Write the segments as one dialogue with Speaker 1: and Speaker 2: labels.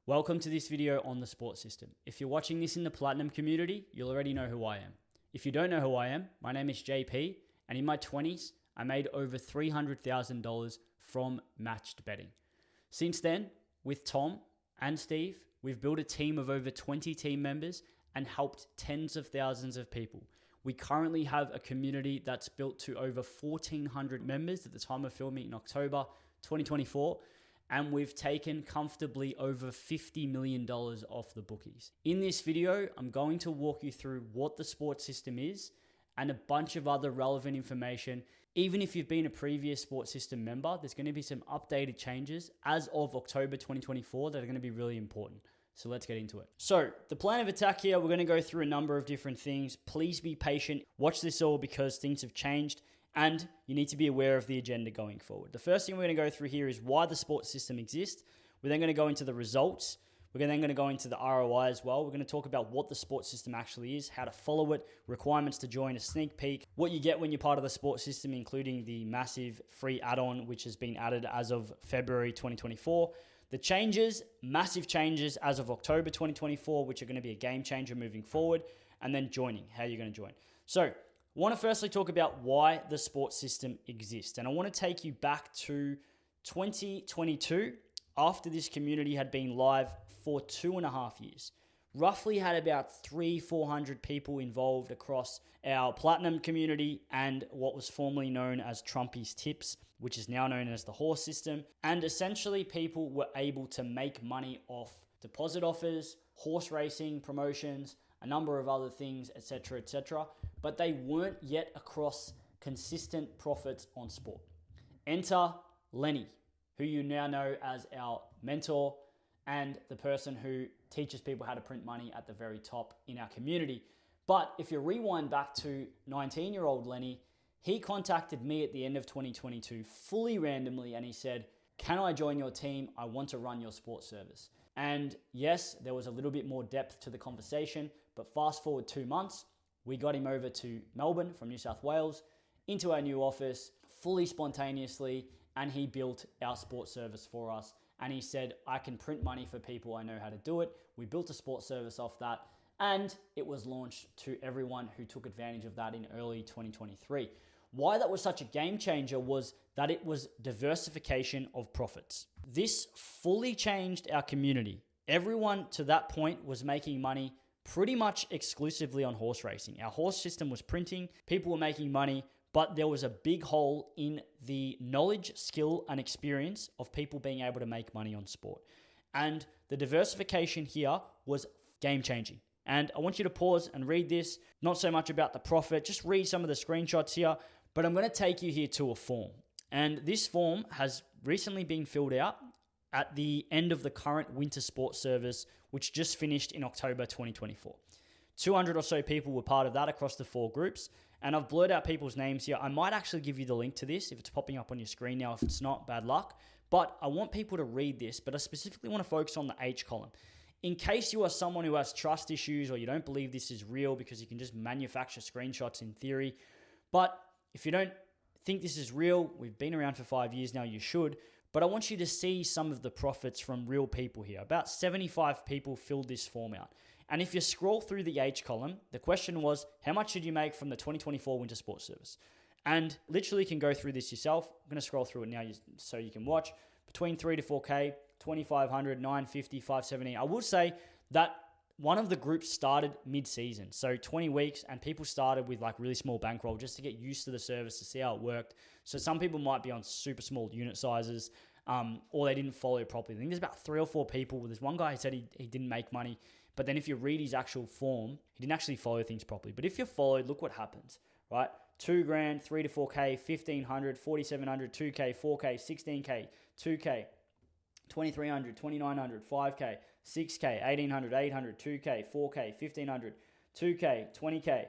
Speaker 1: Welcome to this video on the sports system. If you're watching this in the Platinum community, you'll already know who I am. If you don't know who I am, my name is JP, and in my 20s, I made over $300,000 from matched betting. Since then, with Tom and Steve, we've built a team of over 20 team members and helped tens of thousands of people. We currently have a community that's built to over 1,400 members at the time of filming in October 2024. And we've taken comfortably over $50 million off the bookies. In this video, I'm going to walk you through what the sports system is and a bunch of other relevant information. Even if you've been a previous sports system member, there's going to be some updated changes as of October 2024 that are going to be really important. So let's get into it. So the plan of attack here, we're going to go through a number of different things. Please be patient. Watch this all because things have changed. And you need to be aware of the agenda going forward. The first thing we're going to go through here is why the sports system exists. We're then going to go into the results. We're then going to go into the ROI as well. We're going to talk about what the sports system actually is, how to follow it, requirements to join, a sneak peek, what you get when you're part of the sports system, including the massive free add-on, which has been added as of February 2024. The changes, massive changes as of October 2024, which are going to be a game changer moving forward, and then joining, how you're going to join. So I want to firstly talk about why the sports system exists. And I want to take you back to 2022, after this community had been live for 2.5 years. Roughly had about 400 people involved across our Platinum community and what was formerly known as Trumpy's Tips, which is now known as the horse system. And essentially people were able to make money off deposit offers, horse racing promotions, a number of other things, etc., etc., but they weren't yet across consistent profits on sport. Enter Lenny, who you now know as our mentor and the person who teaches people how to print money at the very top in our community. But if you rewind back to 19-year-old Lenny, he contacted me at the end of 2022 fully randomly and he said, "Can I join your team? I want to run your sports service." And yes, there was a little bit more depth to the conversation, but fast forward 2 months, we got him over to Melbourne from New South Wales into our new office fully spontaneously, and he built our sports service for us. And he said, "I can print money for people. I know how to do it." We built a sports service off that, and it was launched to everyone who took advantage of that in early 2023. Why that was such a game changer was that it was diversification of profits. This fully changed our community. Everyone to that point was making money pretty much exclusively on horse racing. Our horse system was printing, people were making money, but there was a big hole in the knowledge, skill, and experience of people being able to make money on sport. And the diversification here was game changing. And I want you to pause and read this, not so much about the profit, just read some of the screenshots here, but I'm going to take you here to a form. And this form has recently been filled out at the end of the current winter sports service, which just finished in October 2024. 200 or so people were part of that across the 4 groups. And I've blurred out people's names here. I might actually give you the link to this if it's popping up on your screen now. If it's not, bad luck. But I want people to read this, but I specifically want to focus on the H column. In case you are someone who has trust issues or you don't believe this is real because you can just manufacture screenshots in theory. But if you don't think this is real, we've been around for 5 years now, you should. But I want you to see some of the profits from real people here. About 75 people filled this form out. And if you scroll through the H column, the question was, how much did you make from the 2024 Winter Sports Service? And literally you can go through this yourself. I'm going to scroll through it now so you can watch. Between 3 to 4K, 2,500, 950, 570. I will say that one of the groups started mid-season, so 20 weeks, and people started with like really small bankroll just to get used to the service, to see how it worked. So some people might be on super small unit sizes, or they didn't follow it properly. I think there's about 3 or 4 people. There's one guy who said he didn't make money, but then if you read his actual form, he didn't actually follow things properly. But if you followed, look what happens, right? 2 grand, 3 to 4K, 1,500, 4,700, 2K, 4K, 16K, 2K, 2,300, 2,900, 5K, 6K, 1,800, 800, 2K, 4K, 1,500, 2K, 20K,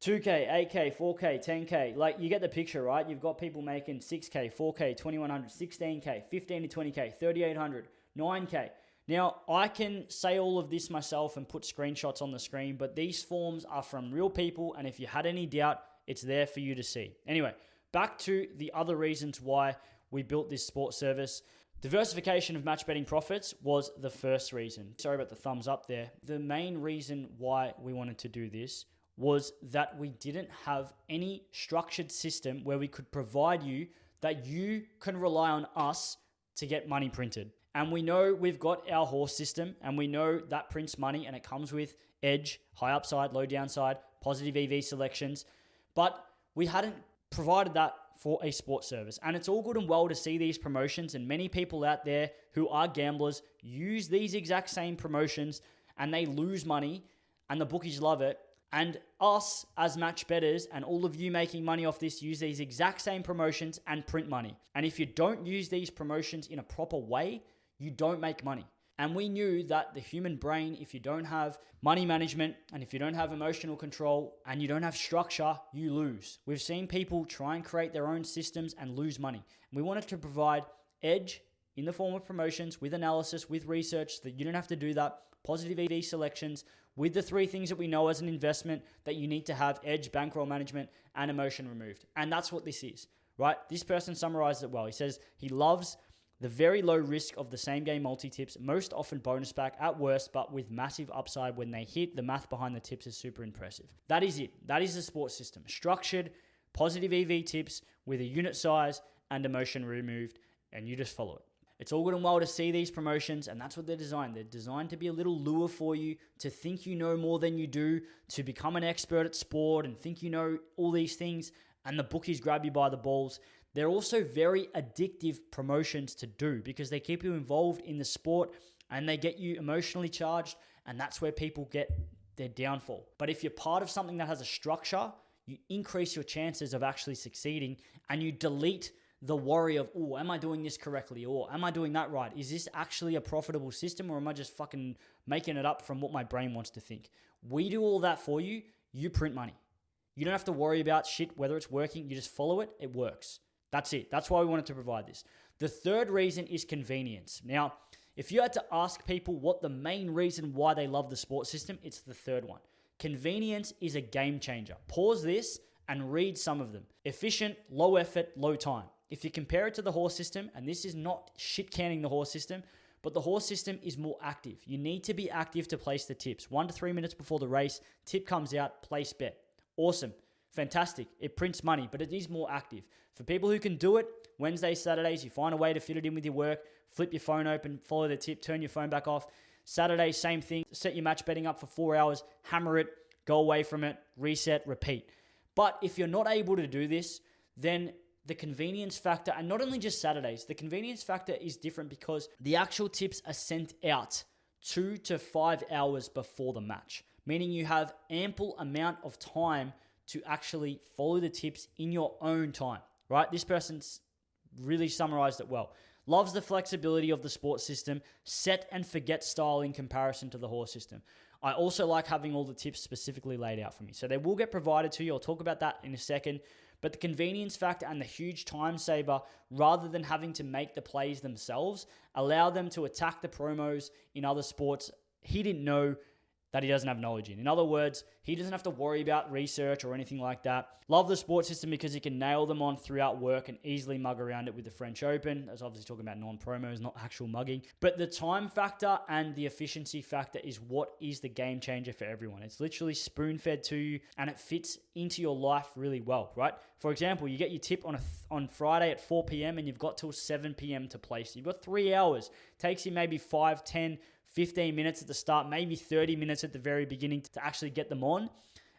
Speaker 1: 2K, 8K, 4K, 10K. Like, you get the picture, right? You've got people making 6K, 4K, 2,100, 16K, 15 to 20K, 3,800, 9K. Now, I can say all of this myself and put screenshots on the screen, but these forms are from real people, and if you had any doubt, it's there for you to see. Anyway, back to the other reasons why we built this sports service. Diversification of match betting profits was the first reason. Sorry about the thumbs up there. The main reason why we wanted to do this was that we didn't have any structured system where we could provide you that you can rely on us to get money printed. And we know we've got our horse system, and we know that prints money, and it comes with edge, high upside, low downside, positive EV selections. But we hadn't provided that for a sports service. And it's all good and well to see these promotions, and many people out there who are gamblers use these exact same promotions and they lose money, and the bookies love it. And us as match bettors and all of you making money off this use these exact same promotions and print money. And if you don't use these promotions in a proper way, you don't make money. And we knew that the human brain, if you don't have money management and if you don't have emotional control and you don't have structure, you lose. We've seen people try and create their own systems and lose money. We wanted to provide edge in the form of promotions with analysis, with research, so that you don't have to do that. Positive EV selections with the three things that we know as an investment that you need to have: edge, bankroll management, and emotion removed. And that's what this is, right? This person summarized it well. He says he loves the very low risk of the same game multi-tips, most often bonus back at worst, but with massive upside when they hit. The math behind the tips is super impressive. That is it. That is the sports system. Structured, positive EV tips with a unit size and emotion removed, and you just follow it. It's all good and well to see these promotions, and that's what they're designed. They're designed to be a little lure for you, to think you know more than you do, to become an expert at sport and think you know all these things, and the bookies grab you by the balls. They're also very addictive promotions to do because they keep you involved in the sport and they get you emotionally charged, and that's where people get their downfall. But if you're part of something that has a structure, you increase your chances of actually succeeding, and you delete the worry of, oh, am I doing this correctly? Or am I doing that right? Is this actually a profitable system, or am I just fucking making it up from what my brain wants to think? We do all that for you. You print money. You don't have to worry about shit, whether it's working. You just follow it. It works. That's it. That's why we wanted to provide this. The third reason is convenience. Now, if you had to ask people what the main reason why they love the sports system, it's the third one. Convenience is a game changer. Pause this and read some of them. Efficient, low effort, low time. If you compare it to the horse system, and this is not shit canning the horse system, but the horse system is more active. You need to be active to place the tips. 1 to 3 minutes before the race, tip comes out, place bet. Awesome. Fantastic. It prints money, but it is more active. For people who can do it, Wednesdays, Saturdays, you find a way to fit it in with your work, flip your phone open, follow the tip, turn your phone back off. Saturday, same thing. Set your match betting up for 4 hours, hammer it, go away from it, reset, repeat. But if you're not able to do this, then the convenience factor, and not only just Saturdays, the convenience factor is different because the actual tips are sent out 2 to 5 hours before the match, meaning you have ample amount of time to actually follow the tips in your own time, right? This person's really summarized it well. Loves the flexibility of the sports system, set and forget style in comparison to the horse system. I also like having all the tips specifically laid out for me. So they will get provided to you. I'll talk about that in a second. But the convenience factor and the huge time saver, rather than having to make the plays themselves, allow them to attack the promos in other sports he didn't know that he doesn't have knowledge in. In other words, he doesn't have to worry about research or anything like that. Love the sports system because he can nail them on throughout work and easily mug around it with the French Open. That's obviously talking about non-promos, not actual mugging. But the time factor and the efficiency factor is what is the game changer for everyone. It's literally spoon-fed to you and it fits into your life really well, right? For example, you get your tip on Friday at 4 p.m. and you've got till 7 p.m. to place. You've got 3 hours. Takes you maybe 5, 10, 15 minutes at the start, maybe 30 minutes at the very beginning to actually get them on.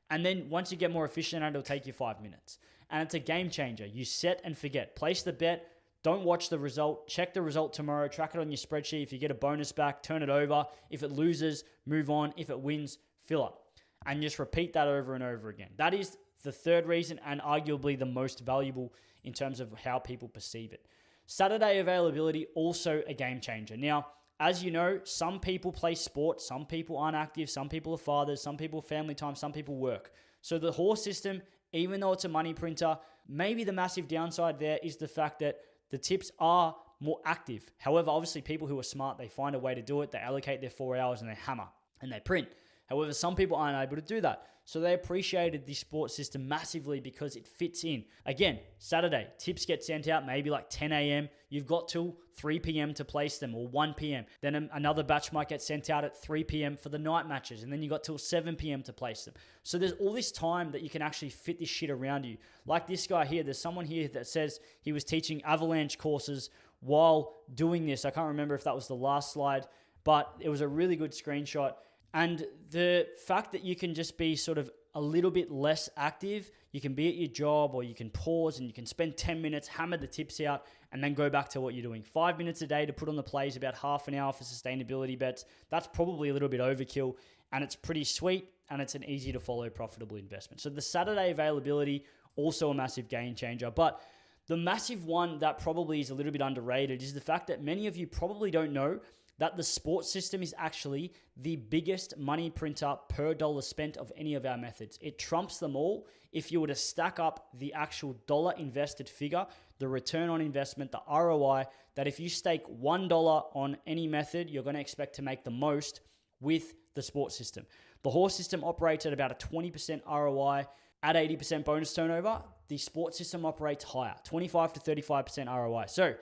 Speaker 1: And then once you get more efficient, it'll take you 5 minutes. And it's a game changer. You set and forget. Place the bet. Don't watch the result. Check the result tomorrow. Track it on your spreadsheet. If you get a bonus back, turn it over. If it loses, move on. If it wins, fill up. And just repeat that over and over again. That is the third reason and arguably the most valuable in terms of how people perceive it. Saturday availability, also a game changer. Now, as you know, some people play sport, some people aren't active, some people are fathers, some people family time, some people work. So the horse system, even though it's a money printer, maybe the massive downside there is the fact that the tips are more active. However, obviously people who are smart, they find a way to do it. They allocate their 4 hours and they hammer and they print. However, some people aren't able to do that. So they appreciated the sports system massively because it fits in. Again, Saturday, tips get sent out maybe like 10 a.m. You've got till 3 p.m. to place them, or 1 p.m. Then another batch might get sent out at 3 p.m. for the night matches. And then you got till 7 p.m. to place them. So there's all this time that you can actually fit this shit around you. Like this guy here, there's someone here that says he was teaching avalanche courses while doing this. I can't remember if that was the last slide, but it was a really good screenshot. And the fact that you can just be sort of a little bit less active, you can be at your job, or you can pause and you can spend 10 minutes, hammer the tips out, and then go back to what you're doing. 5 minutes a day to put on the plays, about half an hour for sustainability bets. That's probably a little bit overkill, and it's pretty sweet, and it's an easy to follow profitable investment. So the Saturday availability, also a massive game changer. But the massive one that probably is a little bit underrated is the fact that many of you probably don't know that the sports system is actually the biggest money printer per dollar spent of any of our methods. It trumps them all. If you were to stack up the actual dollar invested figure, the return on investment, the ROI, that if you stake $1 on any method, you're going to expect to make the most with the sports system. The horse system operates at about a 20% ROI at 80% bonus turnover. The sports system operates higher, 25 to 35% ROI. So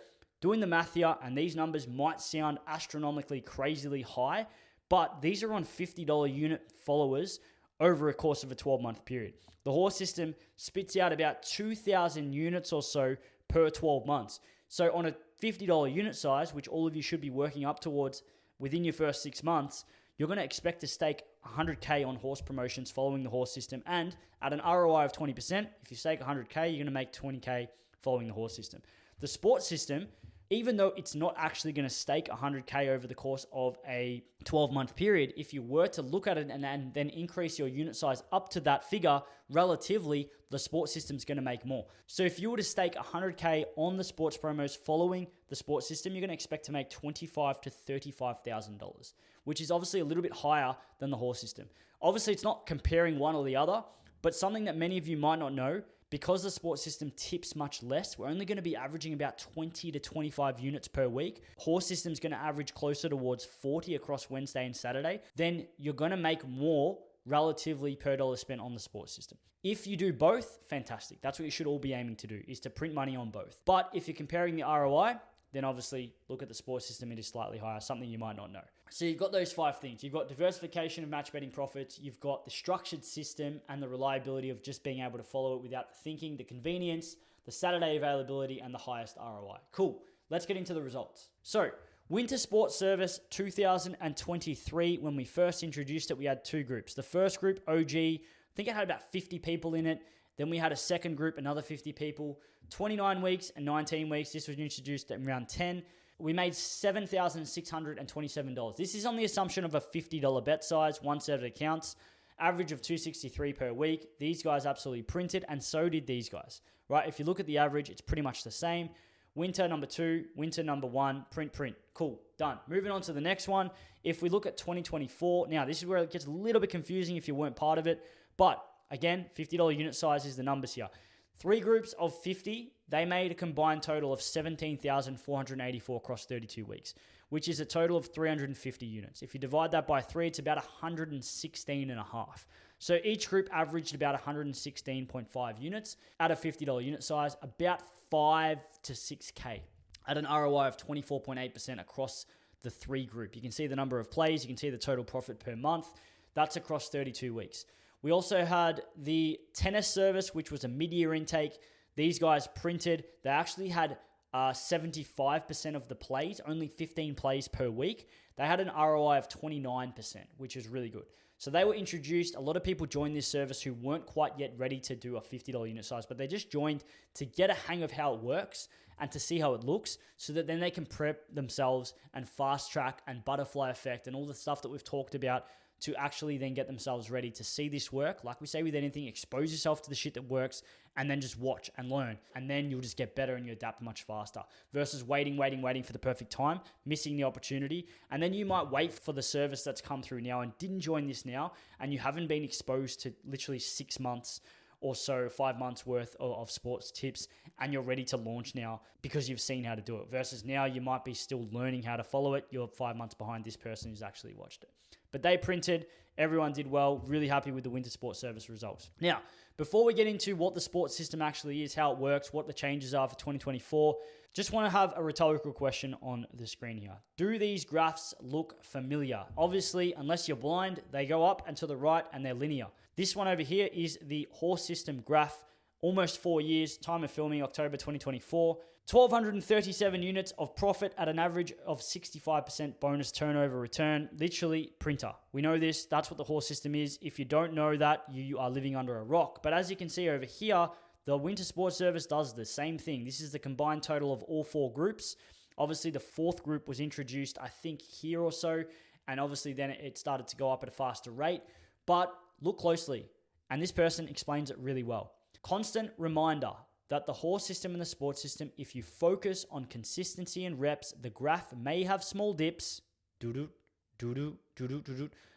Speaker 1: doing the math here, and these numbers might sound astronomically crazily high, but these are on $50 unit followers over a course of a 12-month period. The horse system spits out about 2,000 units or so per 12 months. So on a $50 unit size, which all of you should be working up towards within your first 6 months, you're going to expect to stake 100K on horse promotions following the horse system. And at an ROI of 20%, if you stake 100K, you're going to make 20K following the horse system. The sports system, even though it's not actually going to stake 100K over the course of a 12-month period, if you were to look at it and then increase your unit size up to that figure, relatively, the sports system's going to make more. So if you were to stake 100K on the sports promos following the sports system, you're going to expect to make $25,000 to $35,000, which is obviously a little bit higher than the horse system. Obviously, it's not comparing one or the other, but something that many of you might not know, because the sports system tips much less, we're only going to be averaging about 20 to 25 units per week. Horse system's going to average closer towards 40 across Wednesday and Saturday. Then you're going to make more relatively per dollar spent on the sports system. If you do both, fantastic. That's what you should all be aiming to do, is to print money on both. But if you're comparing the ROI, then obviously look at the sports system. It is slightly higher, something you might not know. So you've got those 5 things. You've got diversification of match betting profits. You've got the structured system and the reliability of just being able to follow it without thinking, the convenience, the Saturday availability, and the highest ROI. Cool. Let's get into the results. So Winter Sports Service 2023, when we first introduced it, we had 2 groups. The first group, OG, I think it had about 50 people in it. Then we had a second group, another 50 people. 29 weeks and 19 weeks. This was introduced at around 10. We made $7,627. This is on the assumption of a $50 bet size, 1 set of accounts, average of $263 per week. These guys absolutely printed, and so did these guys, right? If you look at the average, it's pretty much the same. Winter number 2, winter number 1, print. Cool, done. Moving on to the next one. If we look at 2024, now this is where it gets a little bit confusing if you weren't part of it, but again, $50 unit size is the numbers here. 3 groups of 50, they made a combined total of 17,484 across 32 weeks, which is a total of 350 units. If you divide that by 3, it's about 116 and a half. So each group averaged about 116.5 units at a $50 unit size, about 5 to 6K at an ROI of 24.8% across the 3 group. You can see the number of plays, you can see the total profit per month. That's across 32 weeks. We also had the tennis service, which was a mid-year intake. These guys printed. They actually had 75% of the plays, only 15 plays per week. They had an ROI of 29%, which is really good. So they were introduced. A lot of people joined this service who weren't quite yet ready to do a $50 unit size, but they just joined to get a hang of how it works and to see how it looks, so that then they can prep themselves and fast track and butterfly effect and all the stuff that we've talked about to actually then get themselves ready to see this work. Like we say with anything, expose yourself to the shit that works and then just watch and learn. And then you'll just get better and you adapt much faster versus waiting for the perfect time, missing the opportunity. And then you might wait for the service that's come through now and didn't join this now, and you haven't been exposed to literally 6 months or so, 5 months worth of sports tips, and you're ready to launch now because you've seen how to do it, versus now you might be still learning how to follow it. You're 5 months behind this person who's actually watched it. But they printed, everyone did well, really happy with the winter sports service results. Now, before we get into what the sports system actually is, how it works, what the changes are for 2024, just want to have a rhetorical question on the screen here. Do these graphs look familiar? Obviously, unless you're blind, they go up and to the right and they're linear. This one over here is the horse system graph, almost 4 years, time of filming, October 2024. 1,237 units of profit at an average of 65% bonus turnover return. Literally printer. We know this. That's what the horse system is. If you don't know that, you are living under a rock. But as you can see over here, the winter sports service does the same thing. This is the combined total of all 4 groups. Obviously, the 4th group was introduced, I think, here or so. And obviously, then it started to go up at a faster rate. But look closely. And this person explains it really well. Constant reminder that the horse system and the sports system, if you focus on consistency and reps, the graph may have small dips,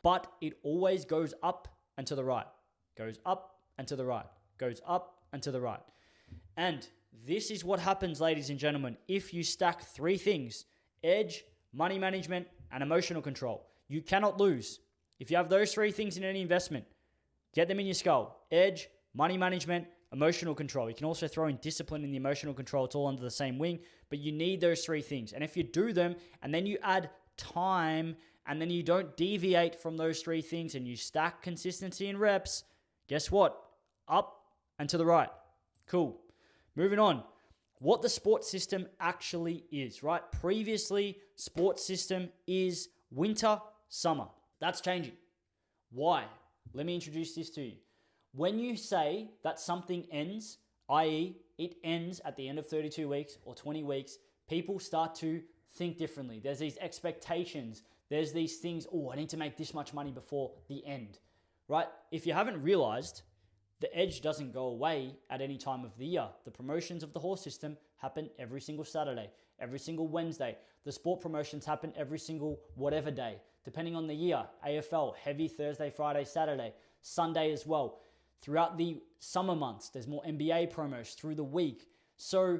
Speaker 1: but it always goes up and to the right, goes up and to the right, goes up and to the right. And this is what happens, ladies and gentlemen, if you stack 3 things: edge, money management, and emotional control. You cannot lose. If you have those 3 things in any investment, get them in your skull: edge, money management, emotional control. You can also throw in discipline in the emotional control. It's all under the same wing, but you need those 3 things. And if you do them and then you add time and then you don't deviate from those 3 things and you stack consistency and reps, guess what? Up and to the right. Cool. Moving on. What the sports system actually is, right? Previously, sports system is winter, summer. That's changing. Why? Let me introduce this to you. When you say that something ends, i.e. it ends at the end of 32 weeks or 20 weeks, people start to think differently. There's these expectations. There's these things, I need to make this much money before the end, right? If you haven't realized, the edge doesn't go away at any time of the year. The promotions of the horse system happen every single Saturday, every single Wednesday. The sport promotions happen every single whatever day, depending on the year. AFL, heavy Thursday, Friday, Saturday, Sunday as well. Throughout the summer months, there's more NBA promos through the week. So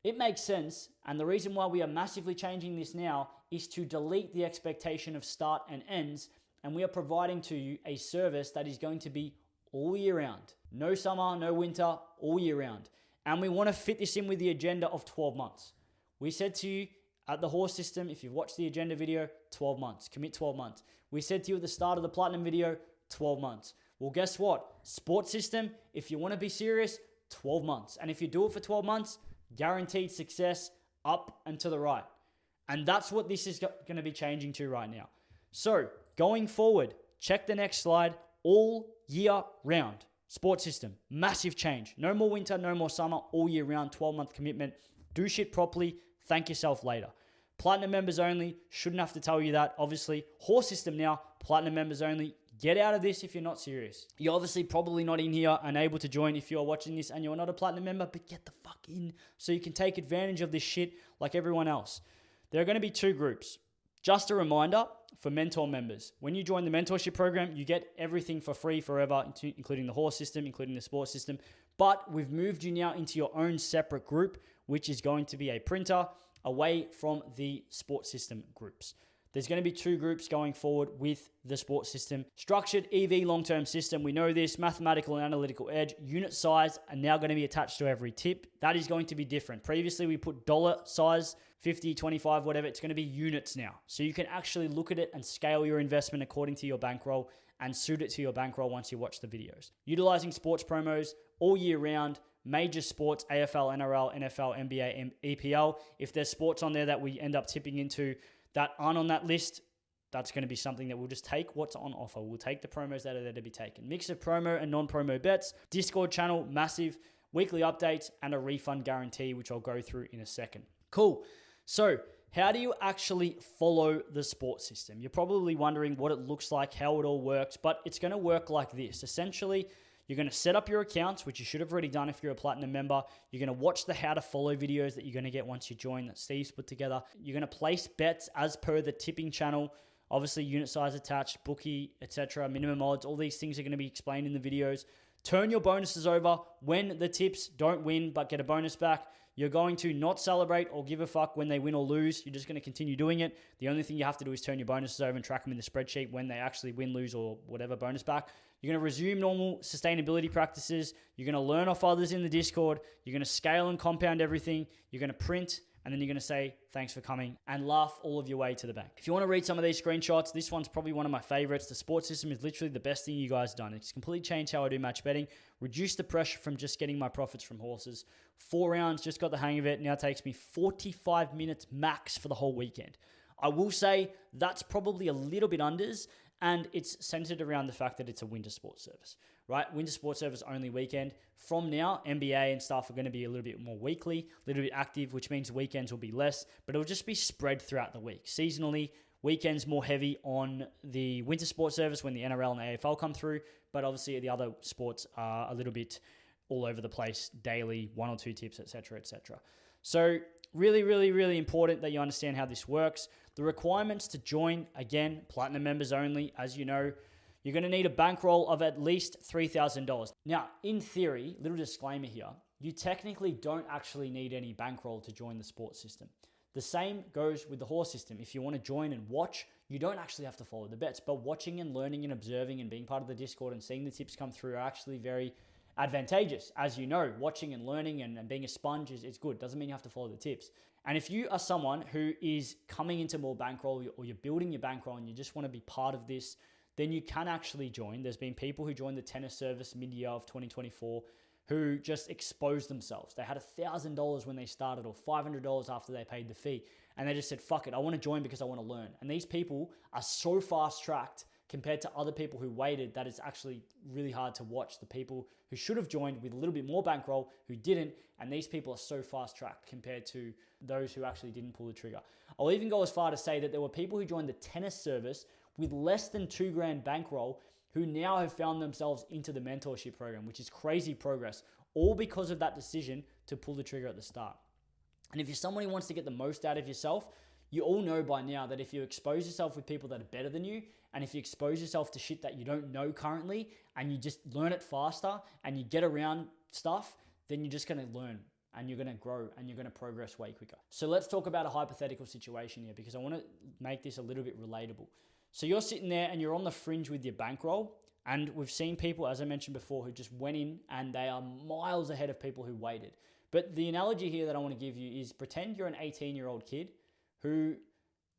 Speaker 1: it makes sense. And the reason why we are massively changing this now is to delete the expectation of start and ends. And we are providing to you a service that is going to be all year round. No summer, no winter, all year round. And we want to fit this in with the agenda of 12 months. We said to you at the horse system, if you've watched the agenda video, 12 months, commit 12 months. We said to you at the start of the Platinum video, 12 months. Well, guess what? Sports system, if you want to be serious, 12 months. And if you do it for 12 months, guaranteed success up and to the right. And that's what this is going to be changing to right now. So going forward, check the next slide, all year round. Sports system, massive change. No more winter, no more summer, all year round, 12-month commitment. Do shit properly, thank yourself later. Platinum members only, shouldn't have to tell you that, obviously. Horse system now, platinum members only. Get out of this if you're not serious. You're obviously probably not in here and able to join if you're watching this and you're not a platinum member, but get the fuck in so you can take advantage of this shit like everyone else. There are going to be 2 groups. Just a reminder for mentor members. When you join the mentorship program, you get everything for free forever, including the horse system, including the sports system. But we've moved you now into your own separate group, which is going to be a printer away from the sports system groups. There's going to be 2 groups going forward with the sports system. Structured EV long-term system, we know this. Mathematical and analytical edge. Unit size are now going to be attached to every tip. That is going to be different. Previously, we put dollar size, 50, 25, whatever. It's going to be units now. So you can actually look at it and scale your investment according to your bankroll and suit it to your bankroll once you watch the videos. Utilizing sports promos all year round. Major sports, AFL, NRL, NFL, NBA, EPL. If there's sports on there that we end up tipping into that aren't on that list, that's going to be something that we'll just take what's on offer. We'll take the promos that are there to be taken. Mix of promo and non-promo bets. Discord channel, massive. Weekly updates and a refund guarantee, which I'll go through in a second. Cool. So how do you actually follow the sports system? You're probably wondering what it looks like, how it all works, but it's going to work like this. Essentially, you're going to set up your accounts, which you should have already done if you're a platinum member. You're going to watch the how to follow videos that you're going to get once you join that Steve's put together. You're going to place bets as per the tipping channel. Obviously, unit size attached, bookie, etc., minimum odds. All these things are going to be explained in the videos. Turn your bonuses over when the tips don't win but get a bonus back. You're going to not celebrate or give a fuck when they win or lose. You're just going to continue doing it. The only thing you have to do is turn your bonuses over and track them in the spreadsheet when they actually win, lose, or whatever bonus back. You're going to resume normal sustainability practices. You're going to learn off others in the Discord. You're going to scale and compound everything. You're going to print, and then you're going to say, thanks for coming, and laugh all of your way to the bank. If you want to read some of these screenshots, this one's probably one of my favorites. The sports system is literally the best thing you guys have done. It's completely changed how I do match betting, reduced the pressure from just getting my profits from horses. 4 rounds, just got the hang of it. Now it takes me 45 minutes max for the whole weekend. I will say that's probably a little bit unders, and it's centered around the fact that it's a winter sports service, right? Winter sports service only weekend. From now, NBA and stuff are going to be a little bit more weekly, a little bit active, which means weekends will be less, but it'll just be spread throughout the week. Seasonally, weekends more heavy on the winter sports service when the NRL and the AFL come through, but obviously the other sports are a little bit all over the place, daily, 1 or 2 tips, etc., etc. So really, really, really important that you understand how this works. The requirements to join, again, platinum members only. As you know, you're going to need a bankroll of at least $3,000. Now, in theory, little disclaimer here, you technically don't actually need any bankroll to join the sports system. The same goes with the horse system. If you want to join and watch, you don't actually have to follow the bets, but watching and learning and observing and being part of the Discord and seeing the tips come through are actually very advantageous. As you know, watching and learning and being a sponge is good. Doesn't mean you have to follow the tips. And if you are someone who is coming into more bankroll or you're building your bankroll and you just want to be part of this, then you can actually join. There's been people who joined the tennis service mid-year of 2024 who just exposed themselves. They had $1,000 when they started or $500 after they paid the fee. And they just said, fuck it, I want to join because I want to learn. And these people are so fast-tracked compared to other people who waited that it's actually really hard to watch the people who should have joined with a little bit more bankroll who didn't, and these people are so fast-tracked compared to those who actually didn't pull the trigger. I'll even go as far to say that there were people who joined the tennis service with less than $2,000 bankroll who now have found themselves into the mentorship program, which is crazy progress, all because of that decision to pull the trigger at the start. And if you're someone who wants to get the most out of yourself, you all know by now that if you expose yourself with people that are better than you, and if you expose yourself to shit that you don't know currently, and you just learn it faster, and you get around stuff, then you're just going to learn, and you're going to grow, and you're going to progress way quicker. So let's talk about a hypothetical situation here, because I want to make this a little bit relatable. So you're sitting there, and you're on the fringe with your bankroll, and we've seen people, as I mentioned before, who just went in, and they are miles ahead of people who waited. But the analogy here that I want to give you is pretend you're an 18-year-old kid who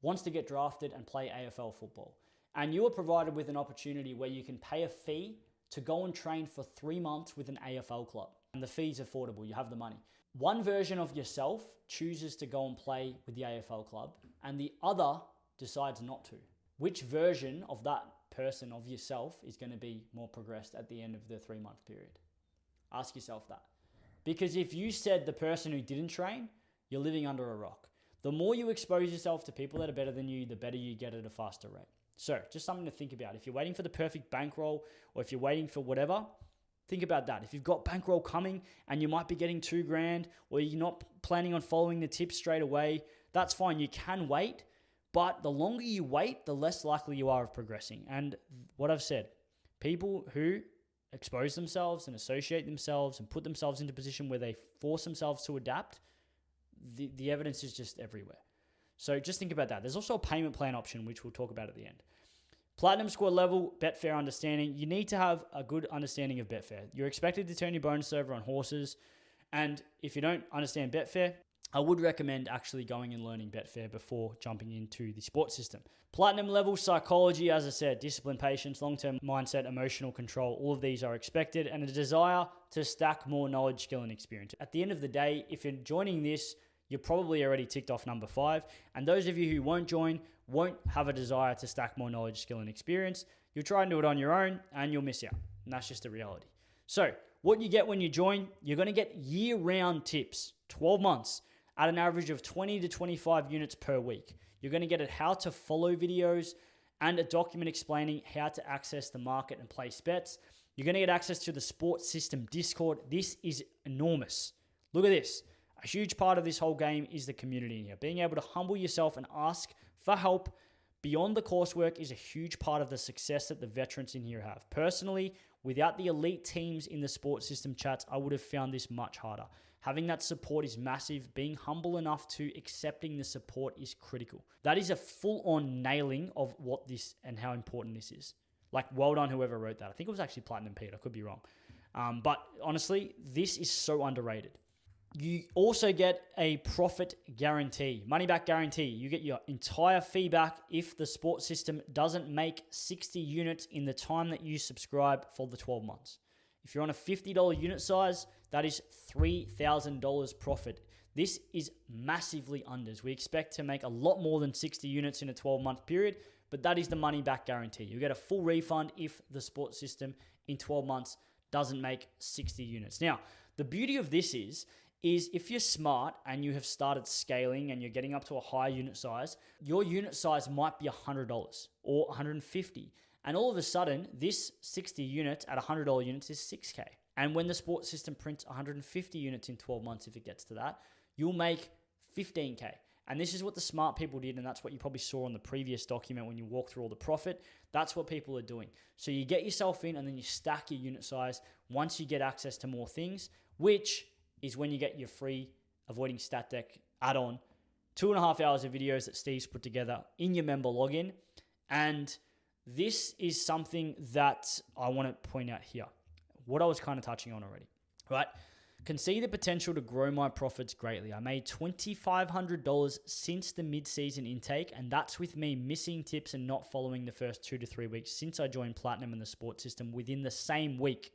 Speaker 1: wants to get drafted and play AFL football. And you are provided with an opportunity where you can pay a fee to go and train for 3 months with an AFL club. And the fee's affordable, you have the money. One version of yourself chooses to go and play with the AFL club, and the other decides not to. Which version of that person of yourself is going to be more progressed at the end of the 3-month period? Ask yourself that. Because if you said the person who didn't train, you're living under a rock. The more you expose yourself to people that are better than you, the better you get at a faster rate. So just something to think about. If you're waiting for the perfect bankroll, or if you're waiting for whatever, think about that. If you've got bankroll coming and you might be getting $2,000, or you're not planning on following the tips straight away, that's fine. You can wait, but the longer you wait, the less likely you are of progressing. And what I've said, people who expose themselves and associate themselves and put themselves into a position where they force themselves to adapt, the evidence is just everywhere. So just think about that. There's also a payment plan option, which we'll talk about at the end. Platinum score level, Betfair understanding. You need to have a good understanding of Betfair. You're expected to turn your bonus over on horses. And if you don't understand Betfair, I would recommend actually going and learning Betfair before jumping into the sports system. Platinum level psychology, as I said, discipline, patience, long-term mindset, emotional control, all of these are expected, and a desire to stack more knowledge, skill, and experience. At the end of the day, if you're joining this, you're probably already ticked off number 5. And those of you who won't join won't have a desire to stack more knowledge, skill, and experience. You'll try and do it on your own and you'll miss out. And that's just the reality. So what you get when you join, you're going to get year-round tips, 12 months, at an average of 20 to 25 units per week. You're going to get how to follow videos and a document explaining how to access the market and place bets. You're going to get access to the sports system Discord. This is enormous. Look at this. A huge part of this whole game is the community in here. Being able to humble yourself and ask for help beyond the coursework is a huge part of the success that the veterans in here have. Personally, without the elite teams in the sports system chats, I would have found this much harder. Having that support is massive. Being humble enough to accepting the support is critical. That is a full-on nailing of what this and how important this is. Like, well done whoever wrote that. I think it was actually Platinum Pete. I could be wrong. But honestly, this is so underrated. You also get a profit guarantee, money back guarantee. You get your entire fee back if the support system doesn't make 60 units in the time that you subscribe for the 12 months. If you're on a $50 unit size, that is $3,000 profit. This is massively unders. We expect to make a lot more than 60 units in a 12-month period, but that is the money back guarantee. You get a full refund if the support system in 12 months doesn't make 60 units. Now, the beauty of this is if you're smart and you have started scaling and you're getting up to a higher unit size, your unit size might be $100 or $150. And all of a sudden, this 60 units at $100 units is $6K. And when the support system prints 150 units in 12 months, if it gets to that, you'll make $15K. And this is what the smart people did, and that's what you probably saw on the previous document when you walk through all the profit. That's what people are doing. So you get yourself in and then you stack your unit size once you get access to more things, which is when you get your free Avoiding Stat Deck add-on, 2.5 hours of videos that Steve's put together in your member login. And this is something that I want to point out here, what I was kind of touching on already, right? Can see the potential to grow my profits greatly. I made $2,500 since the mid-season intake, and that's with me missing tips and not following the first 2 to 3 weeks since I joined Platinum and the sports system within the same week.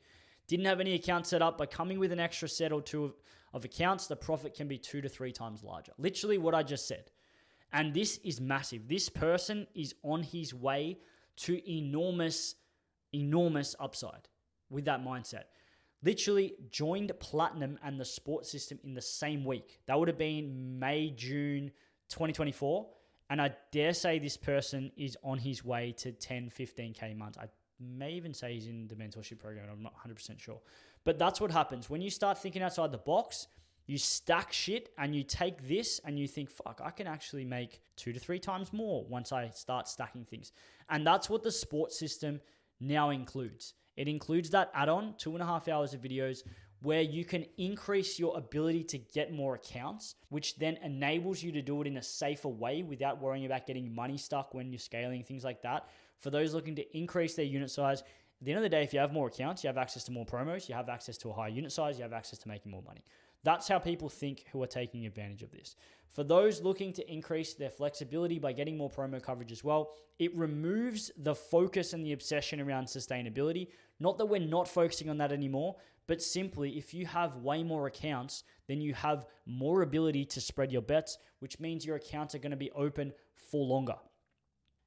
Speaker 1: Didn't have any accounts set up. By coming with an extra set or two of accounts, the profit can be 2 to 3 times larger. Literally what I just said. And this is massive. This person is on his way to enormous upside with that mindset. Literally joined Platinum and the sports system in the same week. That would have been May, June 2024. And I dare say this person is on his way to 10, 15K months. I may even say he's in the mentorship program. I'm not 100% sure. But that's what happens. When you start thinking outside the box, you stack shit and you take this and you think, fuck, I can actually make 2 to 3 times more once I start stacking things. And that's what the sports system now includes. It includes that add-on, 2.5 hours of videos, where you can increase your ability to get more accounts, which then enables you to do it in a safer way without worrying about getting money stuck when you're scaling, things like that. For those looking to increase their unit size, at the end of the day, if you have more accounts, you have access to more promos, you have access to a higher unit size, you have access to making more money. That's how people think who are taking advantage of this. For those looking to increase their flexibility by getting more promo coverage as well, it removes the focus and the obsession around sustainability. Not that we're not focusing on that anymore, but simply if you have way more accounts, then you have more ability to spread your bets, which means your accounts are going to be open for longer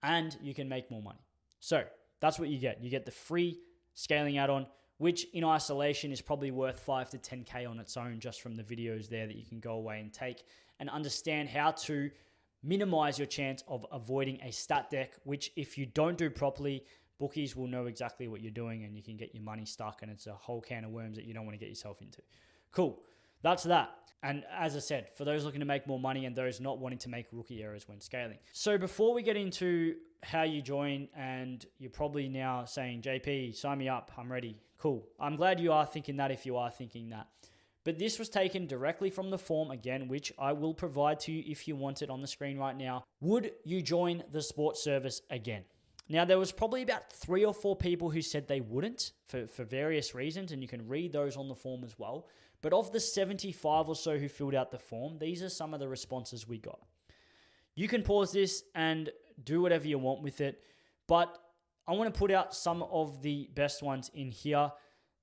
Speaker 1: and you can make more money. So that's what you get. You get the free scaling add-on, which in isolation is probably worth 5 to 10K on its own just from the videos there that you can go away and take and understand how to minimize your chance of avoiding a stat deck, which if you don't do properly, bookies will know exactly what you're doing and you can get your money stuck and it's a whole can of worms that you don't want to get yourself into. Cool. That's that. And as I said, for those looking to make more money and those not wanting to make rookie errors when scaling. So before we get into how you join, and you're probably now saying, JP, sign me up, I'm ready. Cool. I'm glad you are thinking that if you are thinking that. But this was taken directly from the form, again, which I will provide to you if you want it on the screen right now. Would you join the sports service again? Now, there was probably about 3 or 4 people who said they wouldn't for various reasons, and you can read those on the form as well. But of the 75 or so who filled out the form, these are some of the responses we got. You can pause this and do whatever you want with it, but I want to put out some of the best ones in here.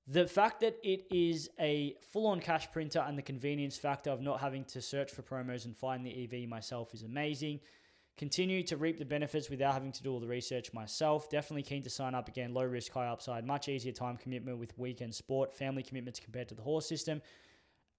Speaker 1: The fact that it is a full-on cash printer and the convenience factor of not having to search for promos and find the EV myself is amazing. Continue to reap the benefits without having to do all the research myself. Definitely keen to sign up again. Low risk, high upside. Much easier time commitment with weekend sport. Family commitments compared to the horse system.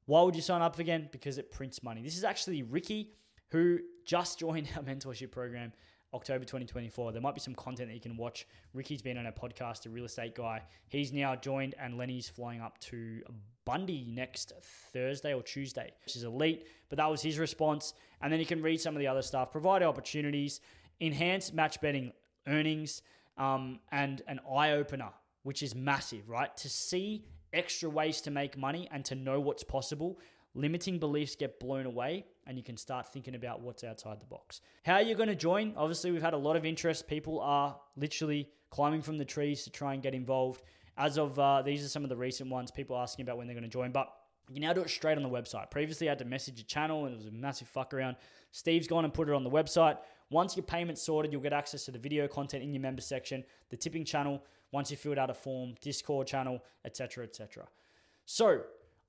Speaker 1: Why would you sign up again? Because it prints money. This is actually Ricky, who just joined our mentorship program October 2024. There might be some content that you can watch. Ricky's been on our podcast, a real estate guy. He's now joined, and Lenny's flying up to Bundy next Thursday or Tuesday, which is elite. But that was his response. And then you can read some of the other stuff. Provide opportunities, enhance match betting earnings, and an eye-opener, which is massive, right? To see extra ways to make money and to know what's possible. limiting beliefs get blown away and you can start thinking about what's outside the box. How are you going to join? Obviously, we've had a lot of interest. People are literally climbing from the trees to try and get involved. As of, these are some of the recent ones, people asking about when they're going to join, but you can now do it straight on the website. Previously, I had to message a channel and it was a massive fuck around. Steve's gone and put it on the website. Once your payment's sorted, you'll get access to the video content in your member section, the tipping channel, once you filled out a form, Discord channel, etc., etc. So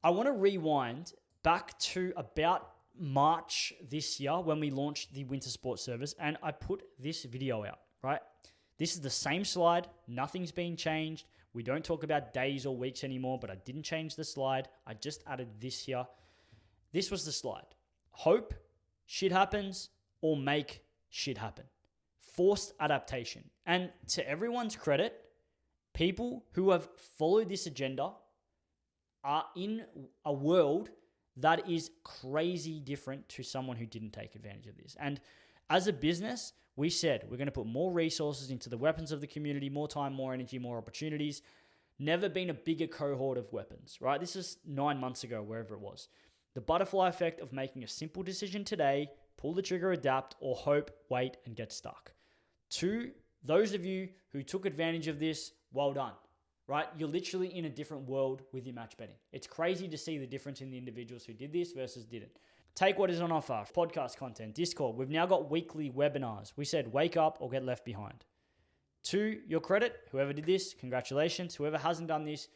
Speaker 1: I want to rewind back to about March this year when we launched the winter sports service, and I put this video out, right? This is the same slide. Nothing's been changed. We don't talk about days or weeks anymore, but I didn't change the slide. I just added this here. This was the slide. Hope shit happens or make shit happen. Forced adaptation. And to everyone's credit, people who have followed this agenda are in a world that is crazy different to someone who didn't take advantage of this. And as a business, we said we're going to put more resources into the weapons of the community, more time, more energy, more opportunities. Never been a bigger cohort of weapons, right? This is 9 months ago, wherever it was. The butterfly effect of making a simple decision today, pull the trigger, adapt, or hope, wait, and get stuck. To those of you who took advantage of this, well done, right? You're literally in a different world with your match betting. It's crazy to see the difference in the individuals who did this versus didn't. Take what is on offer, podcast content, Discord. We've now got weekly webinars. We said wake up or get left behind. To your credit, whoever did this, congratulations. Whoever hasn't done this,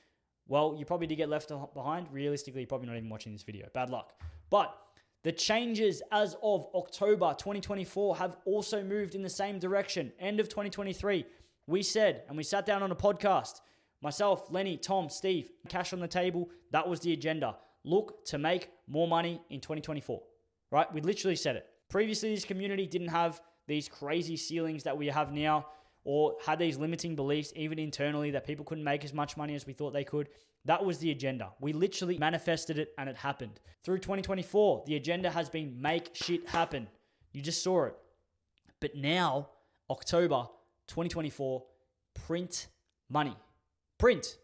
Speaker 1: well, you probably did get left behind. Realistically, you're probably not even watching this video. Bad luck. But the changes as of October 2024 have also moved in the same direction. End of 2023, we said, and we sat down on a podcast, myself, Lenny, Tom, Steve, cash on the table. That was the agenda. Look to make more money in 2024, right? We literally said it. Previously, this community didn't have these crazy ceilings that we have now, or had these limiting beliefs, even internally, that people couldn't make as much money as we thought they could. That was the agenda. We literally manifested it and it happened. Through 2024, the agenda has been make shit happen. You just saw it. But now, October 2024, print money. Print.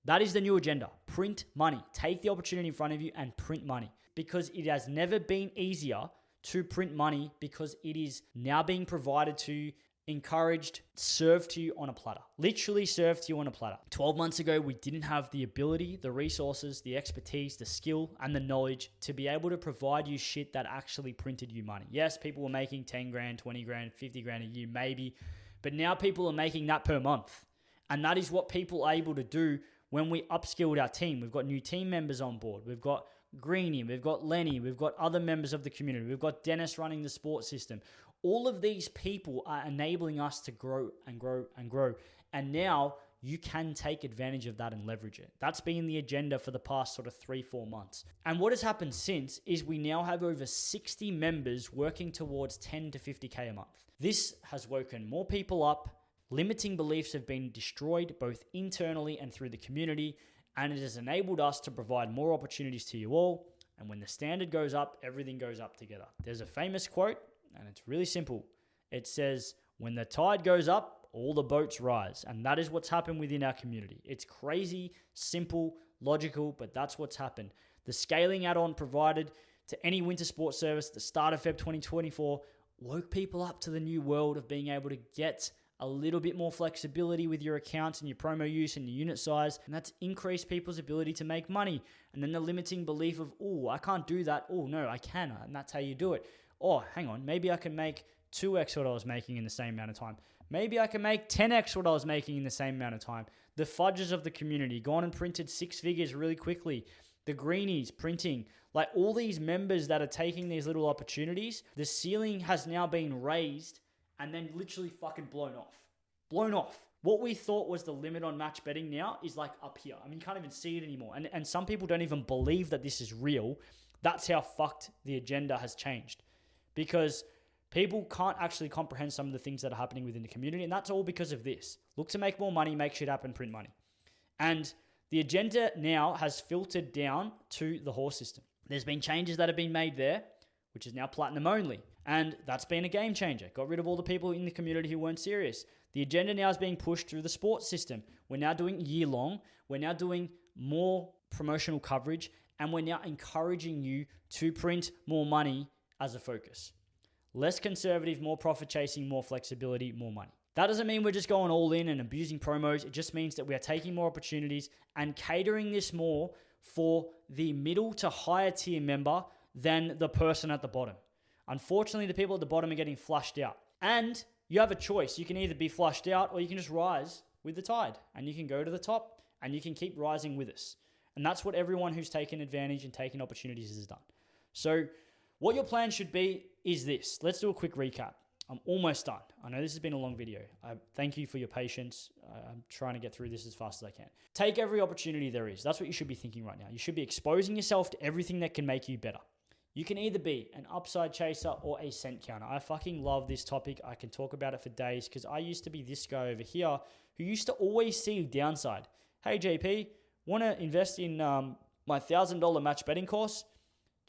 Speaker 1: That is the new agenda. Print money. Take the opportunity in front of you and print money, because it has never been easier to print money, because it is now being provided to you, encouraged, served to you on a platter. Literally served to you on a platter. 12 months ago, we didn't have the ability, the resources, the expertise, the skill, and the knowledge to be able to provide you shit that actually printed you money. Yes, people were making 10 grand, 20 grand, 50 grand a year, maybe, but now people are making that per month. And that is what people are able to do when we upskilled our team. We've got new team members on board. We've got Greenie, we've got Lenny, we've got other members of the community. We've got Dennis running the sports system. All of these people are enabling us to grow and grow and grow. And now you can take advantage of that and leverage it. That's been the agenda for the past sort of 3-4 months. And what has happened since is we now have over 60 members working towards 10 to 50K a month. This has woken more people up. Limiting beliefs have been destroyed both internally and through the community, and it has enabled us to provide more opportunities to you all. And when the standard goes up, everything goes up together. There's a famous quote, and it's really simple. It says, when the tide goes up, all the boats rise. And that is what's happened within our community. It's crazy, simple, logical, but that's what's happened. The scaling add-on provided to any winter sports service at the start of Feb 2024 woke people up to the new world of being able to get a little bit more flexibility with your accounts and your promo use and your unit size. And that's increased people's ability to make money. And then the limiting belief of, oh, I can't do that. Oh, no, I can. And that's how you do it. Oh, hang on. Maybe I can make 2x what I was making in the same amount of time. Maybe I can make 10x what I was making in the same amount of time. The fudges of the community gone and printed 6 figures really quickly. The greenies printing, like all these members that are taking these little opportunities, the ceiling has now been raised and then literally fucking blown off. Blown off. What we thought was the limit on match betting now is like up here. I mean, you can't even see it anymore. And some people don't even believe that this is real. That's how fucked the agenda has changed. Because people can't actually comprehend some of the things that are happening within the community. And that's all because of this. Look to make more money, make shit happen, print money. And the agenda now has filtered down to the horse system. There's been changes that have been made there, which is now platinum only. And that's been a game changer. Got rid of all the people in the community who weren't serious. The agenda now is being pushed through the sports system. We're now doing year long. We're now doing more promotional coverage. and we're now encouraging you to print more money as a focus. Less conservative, more profit chasing, more flexibility, more money. That doesn't mean we're just going all in and abusing promos. It just means that we are taking more opportunities and catering this more for the middle to higher tier member than the person at the bottom. Unfortunately, the people at the bottom are getting flushed out. And you have a choice. You can either be flushed out or you can just rise with the tide. And you can go to the top and you can keep rising with us. And that's what everyone who's taken advantage and taken opportunities has done. So what your plan should be is this. Let's do a quick recap. I'm almost done. I know this has been a long video. I thank you for your patience. I'm trying to get through this as fast as I can. Take every opportunity there is. That's what you should be thinking right now. You should be exposing yourself to everything that can make you better. You can either be an upside chaser or a cent counter. I fucking love this topic. I can talk about it for days because I used to be this guy over here who used to always see downside. Hey, JP, want to invest in my $1,000 match betting course?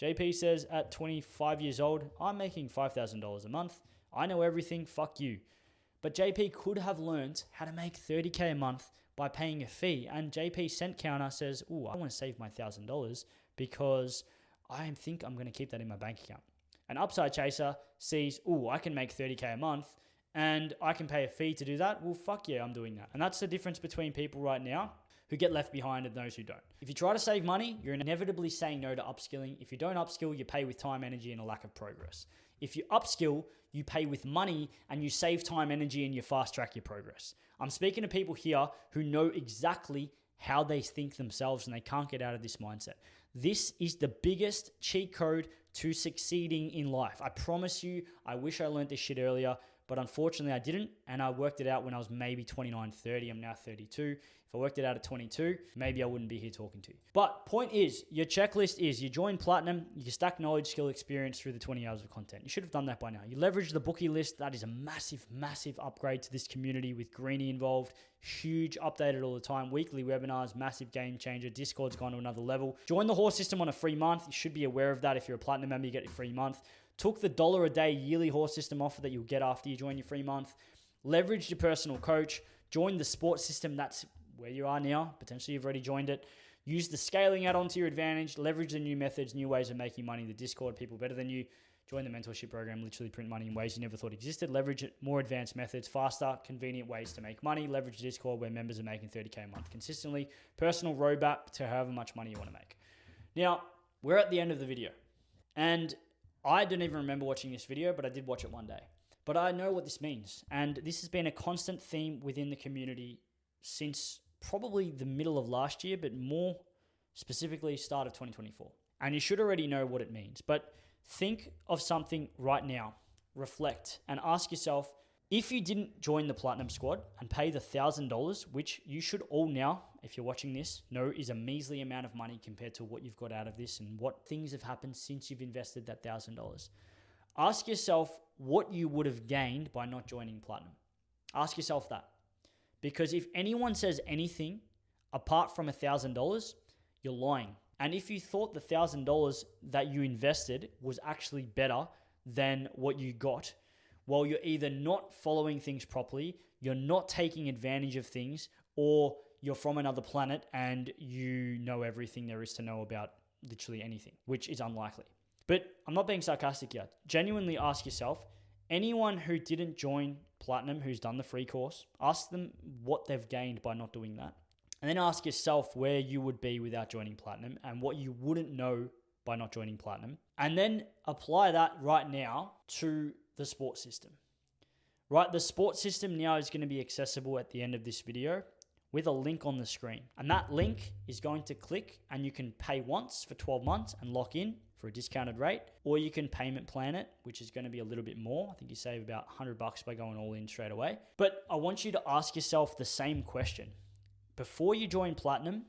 Speaker 1: JP says at 25 years old, I'm making $5,000 a month. I know everything, fuck you. But JP could have learned how to make $30K a month by paying a fee. And JP Cent Counter says, ooh, I want to save my $1,000 because I think I'm going to keep that in my bank account. An upside chaser sees, ooh, I can make $30K a month and I can pay a fee to do that. Well, fuck yeah, I'm doing that. And that's the difference between people right now who get left behind and those who don't. If you try to save money, you're inevitably saying no to upskilling. If you don't upskill, you pay with time, energy, and a lack of progress. If you upskill, you pay with money and you save time, energy, and you fast track your progress. I'm speaking to people here who know exactly how they think themselves and they can't get out of this mindset. This is the biggest cheat code to succeeding in life. I promise you, I wish I learned this shit earlier, but unfortunately I didn't, and I worked it out when I was maybe 29, 30. I'm now 32. If I worked it out at 22, maybe I wouldn't be here talking to you. But point is, your checklist is you join Platinum, you stack knowledge, skill, experience through the 20 hours of content. You should have done that by now. You leverage the bookie list. That is a massive, massive upgrade to this community with Greenie involved. Huge, updated all the time. Weekly webinars, massive game changer. Discord's gone to another level. Join the horse system on a free month. You should be aware of that. If you're a Platinum member, you get a free month. Took the $1 a day yearly horse system offer that you'll get after you join your free month. Leverage your personal coach. Join the sports system. That's where you are now. Potentially you've already joined it. Use the scaling add-on to your advantage. Leverage the new methods, new ways of making money. The Discord, people better than you. Join the mentorship program. Literally print money in ways you never thought existed. Leverage it, more advanced methods, faster, convenient ways to make money. Leverage Discord where members are making $30K a month consistently. Personal roadmap to however much money you want to make. Now, we're at the end of the video. And I don't even remember watching this video, but I did watch it one day. But I know what this means. And this has been a constant theme within the community since probably the middle of last year, but more specifically start of 2024. And you should already know what it means. But think of something right now, reflect, and ask yourself, if you didn't join the Platinum Squad and pay the $1,000, which you should all now, if you're watching this, know is a measly amount of money compared to what you've got out of this and what things have happened since you've invested that $1,000. Ask yourself what you would have gained by not joining Platinum. Ask yourself that. Because if anyone says anything apart from $1,000, you're lying. And if you thought the $1,000 that you invested was actually better than what you got, well, you're either not following things properly, you're not taking advantage of things, or you're from another planet and you know everything there is to know about literally anything, which is unlikely. But I'm not being sarcastic here. Genuinely ask yourself, anyone who didn't join Platinum, who's done the free course, ask them what they've gained by not doing that. And then ask yourself where you would be without joining Platinum and what you wouldn't know by not joining Platinum. And then apply that right now to the sports system. Right, the sports system now is going to be accessible at the end of this video with a link on the screen. And that link is going to click and you can pay once for 12 months and lock in for a discounted rate, or you can payment plan it, which is going to be a little bit more. I think you save about $100 by going all in straight away. But I want you to ask yourself the same question. Before you join Platinum,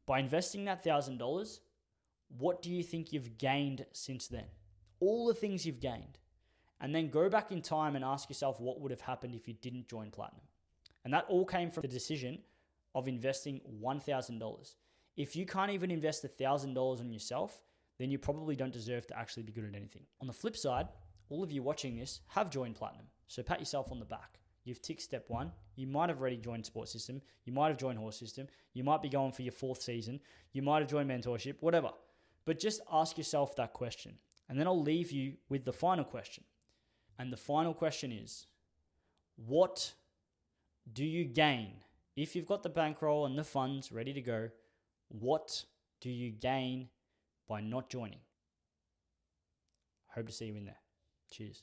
Speaker 1: by investing that $1,000, what do you think you've gained since then? All the things you've gained. And then go back in time and ask yourself what would have happened if you didn't join Platinum. And that all came from the decision of investing $1,000. If you can't even invest $1,000 on yourself, then you probably don't deserve to actually be good at anything. On the flip side, all of you watching this have joined Platinum. So pat yourself on the back. You've ticked step 1. You might have already joined Sports System. You might have joined Horse System. You might be going for your 4th season. You might have joined Mentorship, whatever. But just ask yourself that question. And then I'll leave you with the final question. And the final question is, what do you gain? If you've got the bankroll and the funds ready to go, what do you gain by not joining? Hope to see you in there. Cheers.